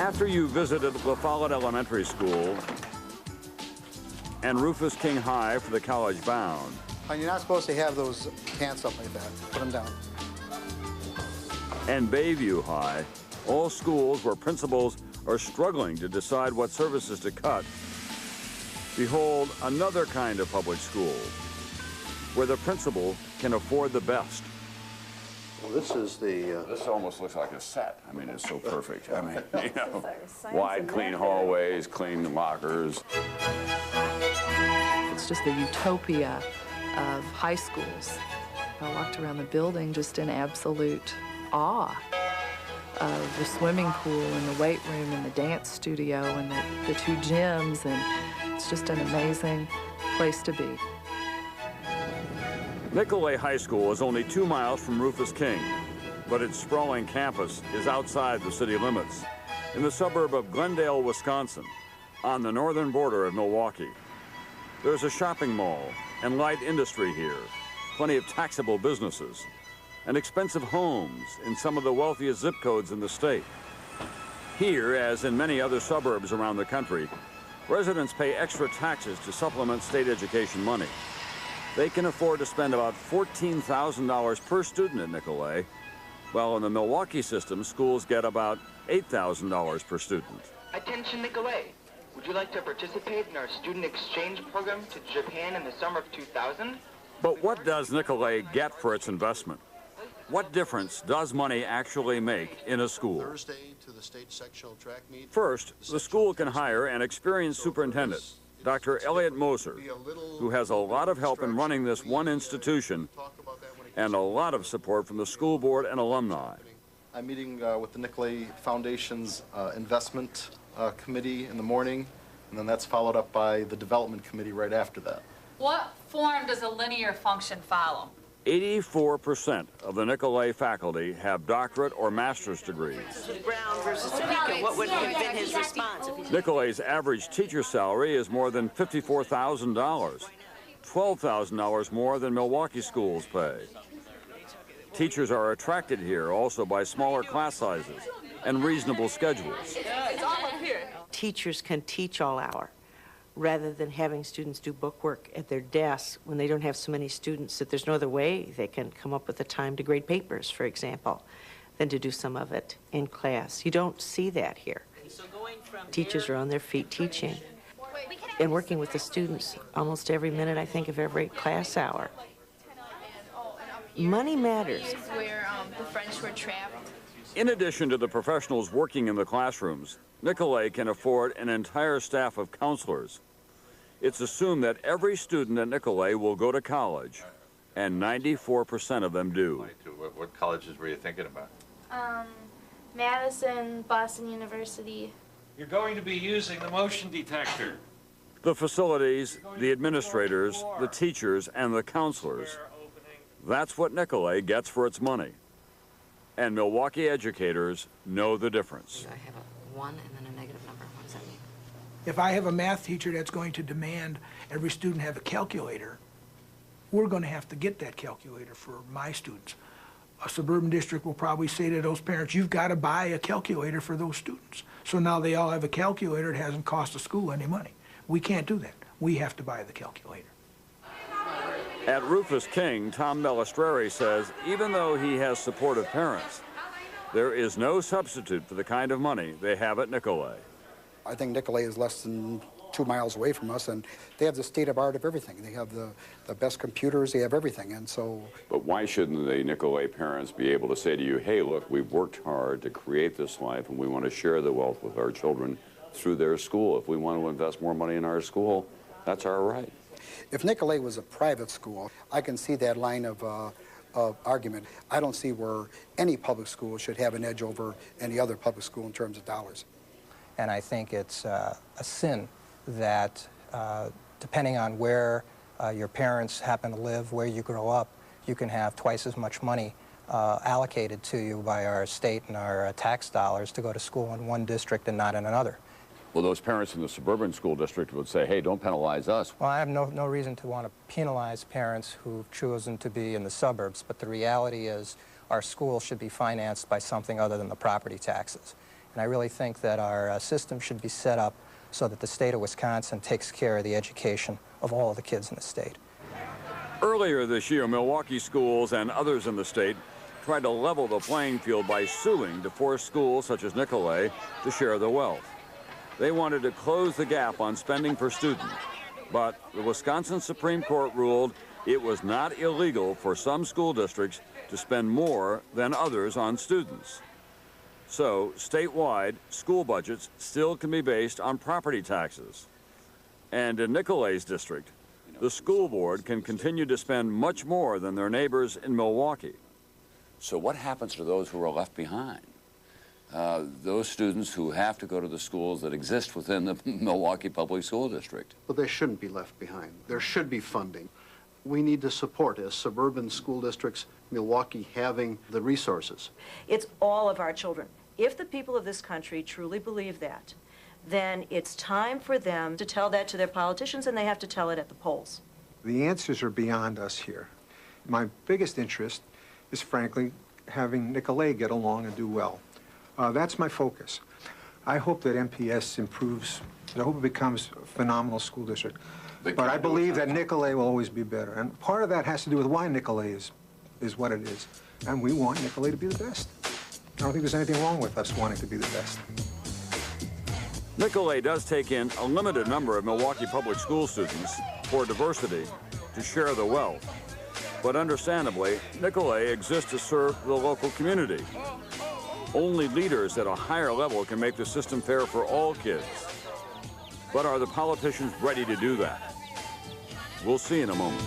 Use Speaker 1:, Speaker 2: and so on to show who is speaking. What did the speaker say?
Speaker 1: After you visited La Follette Elementary School and Rufus King High for the college bound.
Speaker 2: And you're not supposed to have those pants up like that. Put them down.
Speaker 1: And Bayview High, all schools where principals are struggling to decide what services to cut. Behold another kind of public school where the principal can afford the best.
Speaker 3: Well, this is the...
Speaker 1: This almost looks like a set. I mean, it's so perfect. I mean, you know, wide, clean hallways, clean lockers.
Speaker 4: It's just the utopia of high schools. I walked around the building just in absolute awe of the swimming pool and the weight room and the dance studio and the two gyms, and it's just an amazing place to be.
Speaker 1: Nicolet High School is only 2 miles from Rufus King, but its sprawling campus is outside the city limits, in the suburb of Glendale, Wisconsin, on the northern border of Milwaukee. There's a shopping mall and light industry here, plenty of taxable businesses, and expensive homes in some of the wealthiest zip codes in the state. Here, as in many other suburbs around the country, residents pay extra taxes to supplement state education money. They can afford to spend about $14,000 per student at Nicolet, while in the Milwaukee system, schools get about $8,000 per student.
Speaker 5: Attention, Nicolet. Would you like to participate in our student exchange program to Japan in the summer of 2000?
Speaker 1: But what does Nicolet get for its investment? What difference does money actually make in a school? First, the school can hire an experienced superintendent, Dr. Elliot Moser, who has a lot of help in running this one institution and a lot of support from the school board and alumni.
Speaker 6: I'm meeting with the Nicolet Foundation's investment committee in the morning, and then that's followed up by the development committee right after that.
Speaker 7: What form does a linear function follow?
Speaker 1: 84% of the Nicolet faculty have doctorate or master's degrees.
Speaker 8: Brown versus Topeka, what would have been his response?
Speaker 1: Nicolet's average teacher salary is more than $54,000, $12,000 more than Milwaukee schools pay. Teachers are attracted here also by smaller class sizes and reasonable schedules.
Speaker 7: It's all up here.
Speaker 8: Teachers can teach all hour, rather than having students do book work at their desks when they don't have so many students that there's no other way they can come up with the time to grade papers, for example, than to do some of it in class. You don't see that here. Teachers are on their feet teaching and working with the students almost every minute, I think, of every class hour. Money matters.
Speaker 9: Where the French were trapped.
Speaker 1: In addition to the professionals working in the classrooms, Nicolet can afford an entire staff of counselors. It's assumed that every student at Nicolet will go to college, and 94% of them do.
Speaker 10: What colleges were you thinking about?
Speaker 9: Madison, Boston University.
Speaker 11: You're going to be using the motion detector.
Speaker 1: The facilities, the administrators, the teachers, and the counselors. That's what Nicolet gets for its money. And Milwaukee educators know the difference.
Speaker 12: I have a 1 and then a negative number. What does that mean?
Speaker 13: If I have a math teacher that's going to demand every student have a calculator, we're going to have to get that calculator for my students. A suburban district will probably say to those parents, you've got to buy a calculator for those students. So now they all have a calculator. It hasn't cost the school any money. We can't do that. We have to buy the calculator.
Speaker 1: At Rufus King, Tom Bellistreri says even though he has supportive parents, there is no substitute for the kind of money they have at Nicolet.
Speaker 2: I think Nicolet is less than 2 miles away from us, and they have the state of art of everything. They have the best computers, they have everything, and so...
Speaker 14: But why shouldn't the Nicolet parents be able to say to you, hey, look, we've worked hard to create this life, and we want to share the wealth with our children through their school. If we want to invest more money in our school, that's our right.
Speaker 2: If Nicolet was a private school, I can see that line of argument. I don't see where any public school should have an edge over any other public school in terms of dollars.
Speaker 15: And I think it's a sin that depending on where your parents happen to live, where you grow up, you can have twice as much money allocated to you by our state and our tax dollars to go to school in one district and not in another.
Speaker 14: Well, those parents in the suburban school district would say, hey, don't penalize us.
Speaker 15: Well, I have no reason to want to penalize parents who've chosen to be in the suburbs, but the reality is our school should be financed by something other than the property taxes. And I really think that our system should be set up so that the state of Wisconsin takes care of the education of all of the kids in the state.
Speaker 1: Earlier this year, Milwaukee schools and others in the state tried to level the playing field by suing to force schools such as Nicolet to share the wealth. They wanted to close the gap on spending per student, but the Wisconsin Supreme Court ruled it was not illegal for some school districts to spend more than others on students. So, statewide, school budgets still can be based on property taxes. And in Nicolet's district, the school board can continue to spend much more than their neighbors in Milwaukee.
Speaker 14: So what happens to those who are left behind? Those students who have to go to the schools that exist within the Milwaukee Public School District.
Speaker 3: But they shouldn't be left behind. There should be funding. We need to support, as suburban school districts, Milwaukee having the resources.
Speaker 16: It's all of our children. If the people of this country truly believe that, then it's time for them to tell that to their politicians, and they have to tell it at the polls.
Speaker 17: The answers are beyond us here. My biggest interest is, frankly, having Nicolet get along and do well. That's my focus. I hope that MPS improves. I hope it becomes a phenomenal school district. But I believe that Nicolet will always be better. And part of that has to do with why Nicolet is what it is. And we want Nicolet to be the best. I don't think there's anything wrong with us wanting to be the best.
Speaker 1: Nicolet does take in a limited number of Milwaukee public school students for diversity to share the wealth. But understandably, Nicolet exists to serve the local community. Only leaders at a higher level can make the system fair for all kids. But are the politicians ready to do that? We'll see in a moment.